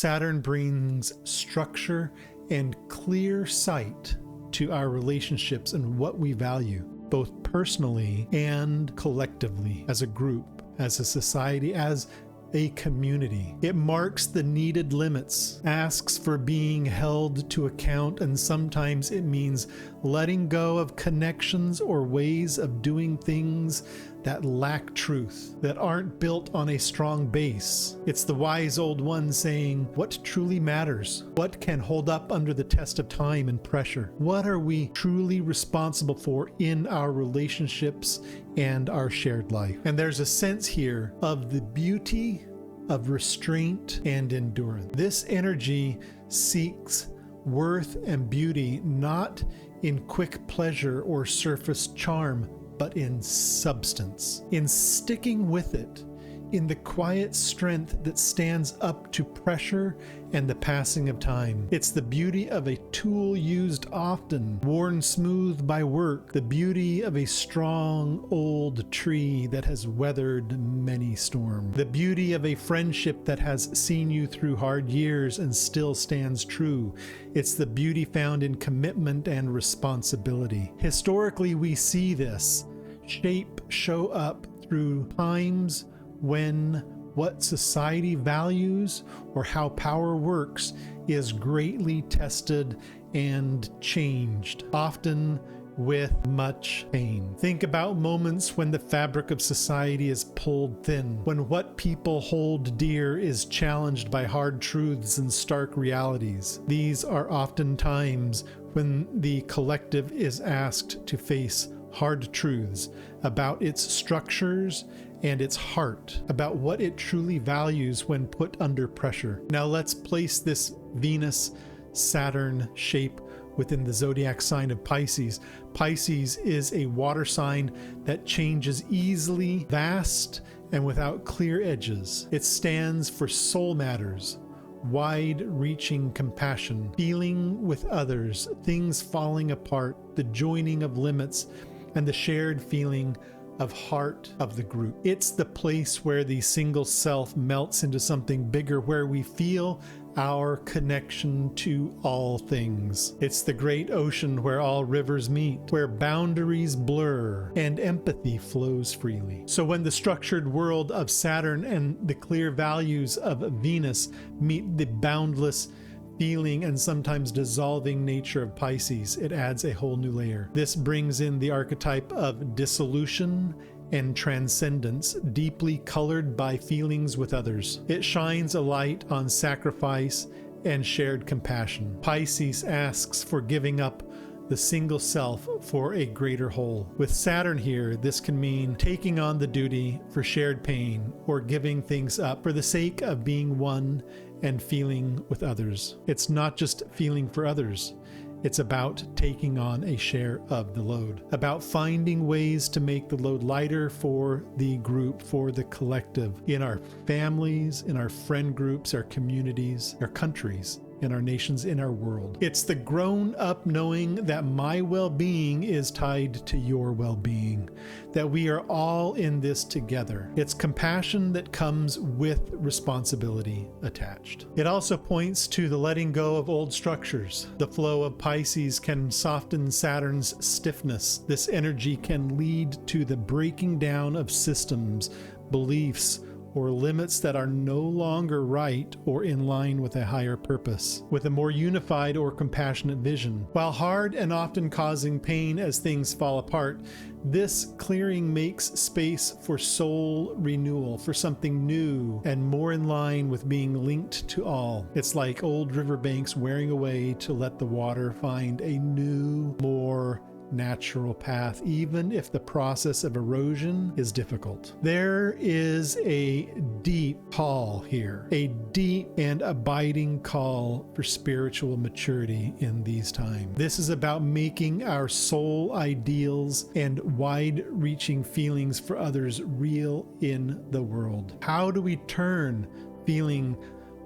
Saturn brings structure and clear sight to our relationships and what we value, both personally and collectively, as a group, as a society, as a community. It marks the needed limits, asks for being held to account, and sometimes it means letting go of connections or ways of doing things that lack truth, that aren't built on a strong base. It's the wise old one saying, what truly matters? What can hold up under the test of time and pressure? What are we truly responsible for in our relationships and our shared life? And there's a sense here of the beauty of restraint and endurance. This energy seeks worth and beauty not in quick pleasure or surface charm, but in substance, in sticking with it, in the quiet strength that stands up to pressure and the passing of time. It's the beauty of a tool used often, worn smooth by work, the beauty of a strong old tree that has weathered many storms, the beauty of a friendship that has seen you through hard years and still stands true. It's the beauty found in commitment and responsibility. Historically, we see this shape show up through times when what society values or how power works is greatly tested and changed, often with much pain. Think about moments when the fabric of society is pulled thin, when what people hold dear is challenged by hard truths and stark realities. These are often times when the collective is asked to face hard truths about its structures and its heart, about what it truly values when put under pressure. Now let's place this Venus-Saturn shape within the zodiac sign of Pisces. Pisces is a water sign that changes easily, vast, and without clear edges. It stands for soul matters, wide-reaching compassion, feeling with others, things falling apart, the joining of limits, and the shared feeling of heart of the group. It's the place where the single self melts into something bigger, where we feel our connection to all things. It's the great ocean where all rivers meet, where boundaries blur and empathy flows freely. So when the structured world of Saturn and the clear values of Venus meet the boundless feeling and sometimes dissolving nature of Pisces, it adds a whole new layer. This brings in the archetype of dissolution and transcendence, deeply colored by feelings with others. It shines a light on sacrifice and shared compassion. Pisces asks for giving up the single self for a greater whole. With Saturn here, this can mean taking on the duty for shared pain or giving things up for the sake of being one and feeling with others. It's not just feeling for others. It's about taking on a share of the load, about finding ways to make the load lighter for the group, for the collective, in our families, in our friend groups, our communities, our countries, in our nations, in our world. It's the grown up knowing that my well-being is tied to your well-being, that we are all in this together. It's compassion that comes with responsibility attached. It also points to the letting go of old structures. The flow of Pisces can soften Saturn's stiffness. This energy can lead to the breaking down of systems, beliefs, or limits that are no longer right or in line with a higher purpose, with a more unified or compassionate vision. While hard and often causing pain as things fall apart, this clearing makes space for soul renewal, for something new and more in line with being linked to all. It's like old riverbanks wearing away to let the water find a new, more natural path, even if the process of erosion is difficult. There is a deep call here, a deep and abiding call for spiritual maturity in these times. This is about making our soul ideals and wide-reaching feelings for others real in the world. How do we turn feeling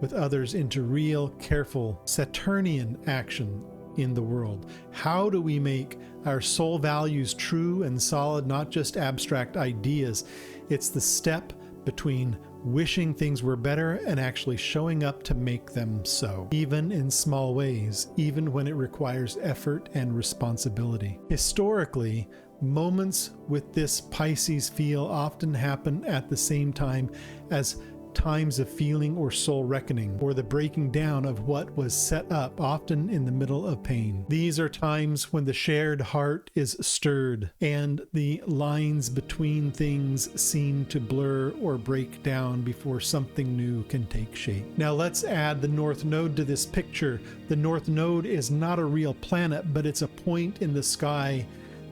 with others into real, careful, Saturnian action in the world? How do we make our soul values true and solid, not just abstract ideas? It's the step between wishing things were better and actually showing up to make them so, even in small ways, even when it requires effort and responsibility. Historically, moments with this Pisces feel often happen at the same time as times of feeling or soul reckoning, or the breaking down of what was set up, often in the middle of pain. These are times when the shared heart is stirred and the lines between things seem to blur or break down before something new can take shape. Now let's add the North Node to this picture. The North Node is not a real planet, but it's a point in the sky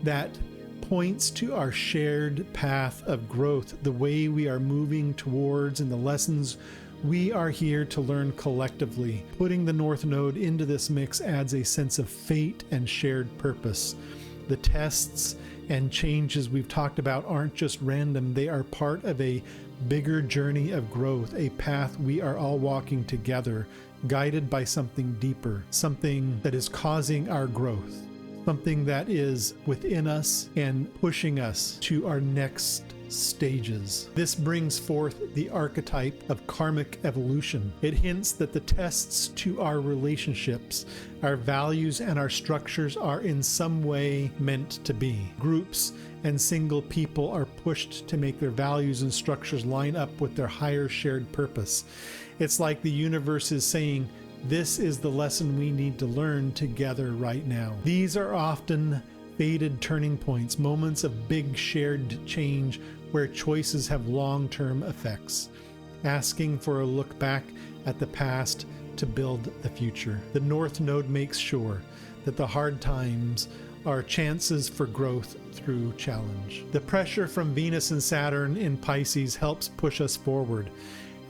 that points to our shared path of growth, the way we are moving towards and the lessons we are here to learn collectively. Putting the North Node into this mix adds a sense of fate and shared purpose. The tests and changes we've talked about aren't just random, they are part of a bigger journey of growth, a path we are all walking together, guided by something deeper, something that is causing our growth. Something that is within us and pushing us to our next stages. This brings forth the archetype of karmic evolution. It hints that the tests to our relationships, our values, and our structures are in some way meant to be. Groups and single people are pushed to make their values and structures line up with their higher shared purpose. It's like the universe is saying, this is the lesson we need to learn together right now. These are often fated turning points, moments of big shared change where choices have long-term effects, asking for a look back at the past to build the future. The North Node makes sure that the hard times are chances for growth through challenge. The pressure from Venus and Saturn in Pisces helps push us forward,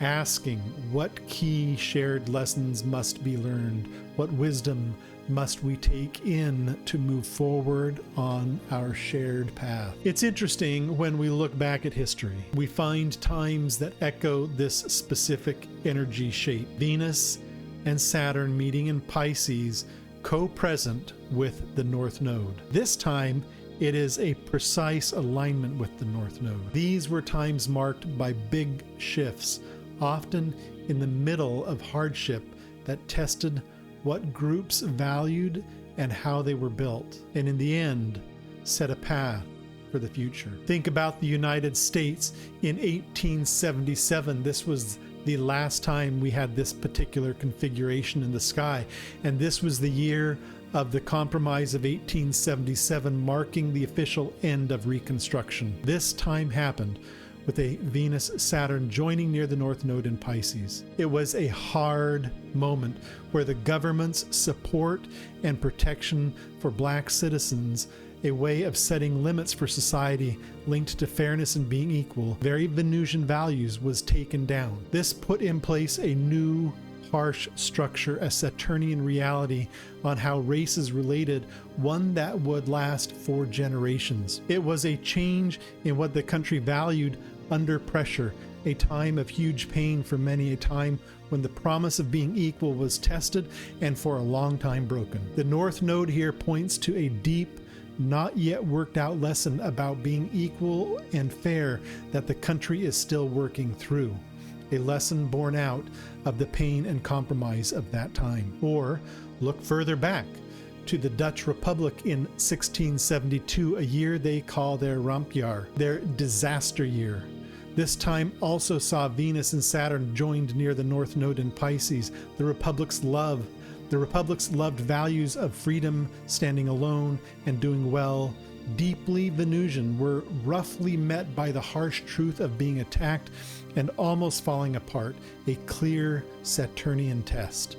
asking what key shared lessons must be learned, what wisdom must we take in to move forward on our shared path. It's interesting when we look back at history, we find times that echo this specific energy shape. Venus and Saturn meeting in Pisces, co-present with the North Node. This time, it is a precise alignment with the North Node. These were times marked by big shifts, often in the middle of hardship that tested what groups valued and how they were built, and in the end, set a path for the future. Think about the United States in 1877. This was the last time we had this particular configuration in the sky, and this was the year of the Compromise of 1877, marking the official end of Reconstruction. This time happened with a Venus-Saturn joining near the North Node in Pisces. It was a hard moment where the government's support and protection for Black citizens, a way of setting limits for society linked to fairness and being equal, very Venusian values, was taken down. This put in place a new harsh structure, a Saturnian reality on how race is related, one that would last for generations. It was a change in what the country valued under pressure, a time of huge pain for many, a time when the promise of being equal was tested and for a long time broken. The North Node here points to a deep, not yet worked out lesson about being equal and fair that the country is still working through. A lesson born out of the pain and compromise of that time. Or look further back to the Dutch Republic in 1672, a year they call their rampjaar, their disaster year. This time also saw Venus and Saturn joined near the North Node in Pisces. The Republic's loved values of freedom, standing alone, and doing well, deeply Venusian, were roughly met by the harsh truth of being attacked and almost falling apart, a clear Saturnian test.